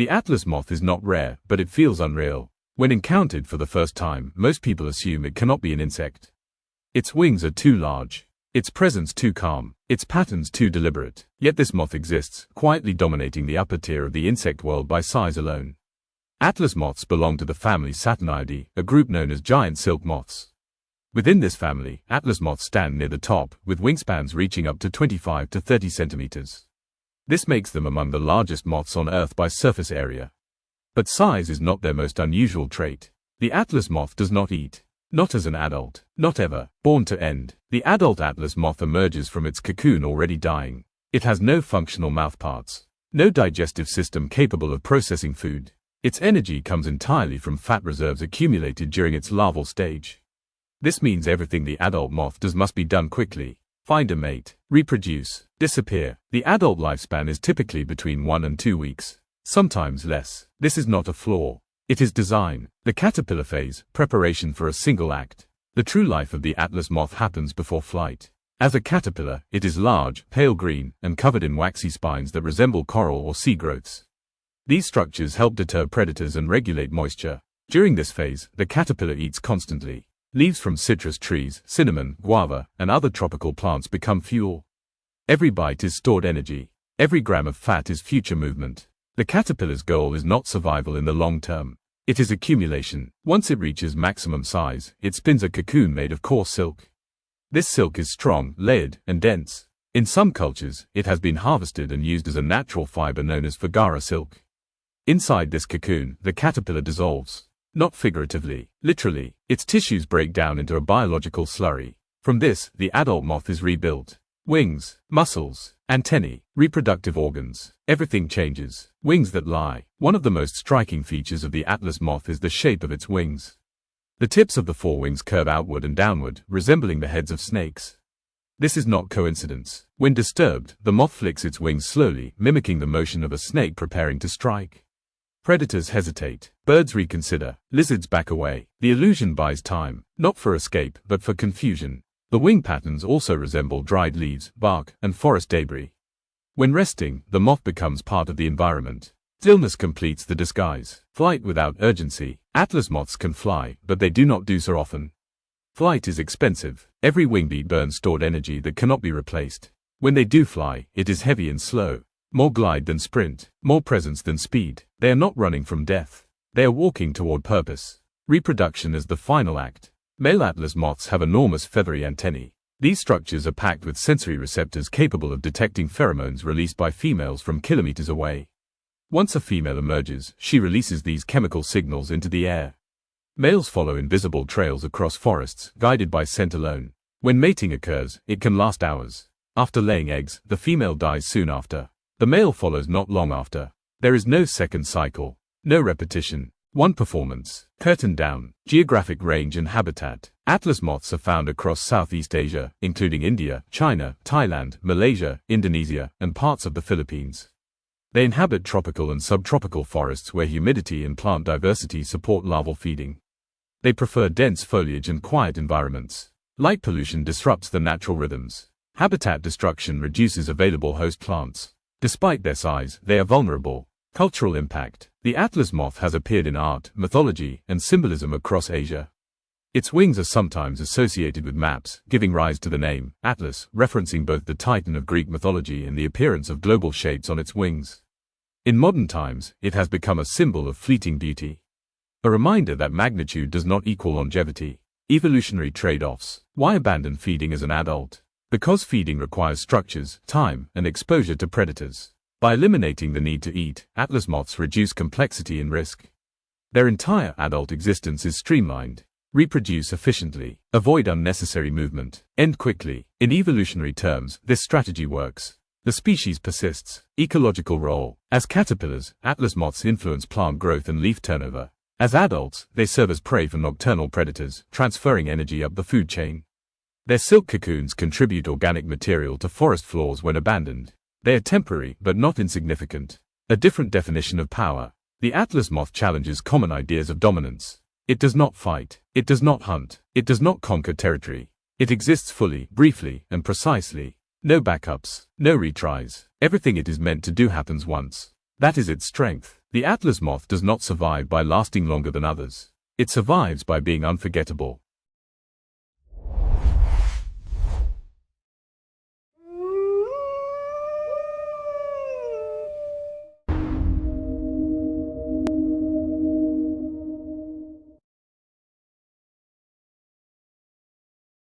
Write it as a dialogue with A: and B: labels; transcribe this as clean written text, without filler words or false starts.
A: The Atlas moth is not rare, but it feels unreal. When encountered for the first time, most people assume it cannot be an insect. Its wings are too large, its presence too calm, its patterns too deliberate. Yet this moth exists, quietly dominating the upper tier of the insect world by size alone. Atlas moths belong to the family Saturniidae, a group known as giant silk moths. Within this family, Atlas moths stand near the top, with wingspans reaching up to 25 to 30 centimeters. This makes them among the largest moths on Earth by surface area. But size is not their most unusual trait. The Atlas moth does not eat. Not as an adult. Not ever. Born to end. The adult Atlas moth emerges from its cocoon already dying. It has no functional mouthparts. No digestive system capable of processing food. Its energy comes entirely from fat reserves accumulated during its larval stage. This means everything the adult moth does must be done quickly. Find a mate, reproduce, disappear. The adult lifespan is typically between 1 and 2 weeks, sometimes less. This is not a flaw. It is design. The caterpillar phase, preparation for a single act. The true life of the Atlas moth happens before flight. As a caterpillar, it is large, pale green, and covered in waxy spines that resemble coral or sea growths. These structures help deter predators and regulate moisture. During this phase, the caterpillar eats constantly. Leaves from citrus trees, cinnamon, guava, and other tropical plants become fuel. Every bite is stored energy. Every gram of fat is future movement. The caterpillar's goal is not survival in the long term. It is accumulation. Once it reaches maximum size, it spins a cocoon made of coarse silk. This silk is strong, layered, and dense. In some cultures, it has been harvested and used as a natural fiber known as Fagara silk. Inside this cocoon, the caterpillar dissolves. Not figuratively, literally, its tissues break down into a biological slurry. From this, the adult moth is rebuilt. Wings, muscles, antennae, reproductive organs, everything changes. Wings that lie. One of the most striking features of the Atlas moth is the shape of its wings. The tips of the forewings curve outward and downward, resembling the heads of snakes. This is not coincidence. When disturbed, the moth flicks its wings slowly, mimicking the motion of a snake preparing to strike. Predators hesitate. Birds reconsider. Lizards back away. The illusion buys time, not for escape, but for confusion. The wing patterns also resemble dried leaves, bark, and forest debris. When resting, the moth becomes part of the environment. Stillness completes the disguise. Flight without urgency. Atlas moths can fly, but they do not do so often. Flight is expensive. Every wing beat burns stored energy that cannot be replaced. When they do fly, it is heavy and slow. More glide than sprint, more presence than speed. They are not running from death. They are walking toward purpose. Reproduction is the final act. Male Atlas moths have enormous feathery antennae. These structures are packed with sensory receptors capable of detecting pheromones released by females from kilometers away. Once a female emerges, she releases these chemical signals into the air. Males follow invisible trails across forests, guided by scent alone. When mating occurs, it can last hours. After laying eggs, the female dies soon after. The male follows not long after. There is no second cycle, no repetition. One performance. Curtain down. Geographic range and habitat. Atlas moths are found across Southeast Asia, including India, China, Thailand, Malaysia, Indonesia, and parts of the Philippines. They inhabit tropical and subtropical forests where humidity and plant diversity support larval feeding. They prefer dense foliage and quiet environments. Light pollution disrupts the natural rhythms. Habitat destruction reduces available host plants. Despite their size, they are vulnerable. Cultural impact. The Atlas moth has appeared in art, mythology, and symbolism across Asia. Its wings are sometimes associated with maps, giving rise to the name Atlas, referencing both the Titan of Greek mythology and the appearance of global shapes on its wings. In modern times, it has become a symbol of fleeting beauty. A reminder that magnitude does not equal longevity. Evolutionary trade-offs. Why abandon feeding as an adult? Because feeding requires structures, time, and exposure to predators. By eliminating the need to eat, Atlas moths reduce complexity and risk. Their entire adult existence is streamlined. Reproduce efficiently. Avoid unnecessary movement. End quickly. In evolutionary terms, this strategy works. The species persists. Ecological role. As caterpillars, Atlas moths influence plant growth and leaf turnover. As adults, they serve as prey for nocturnal predators, transferring energy up the food chain. Their silk cocoons contribute organic material to forest floors when abandoned. They are temporary, but not insignificant. A different definition of power. The Atlas moth challenges common ideas of dominance. It does not fight. It does not hunt. It does not conquer territory. It exists fully, briefly, and precisely. No backups, no retries. Everything it is meant to do happens once. That is its strength. The Atlas moth does not survive by lasting longer than others. It survives by being unforgettable.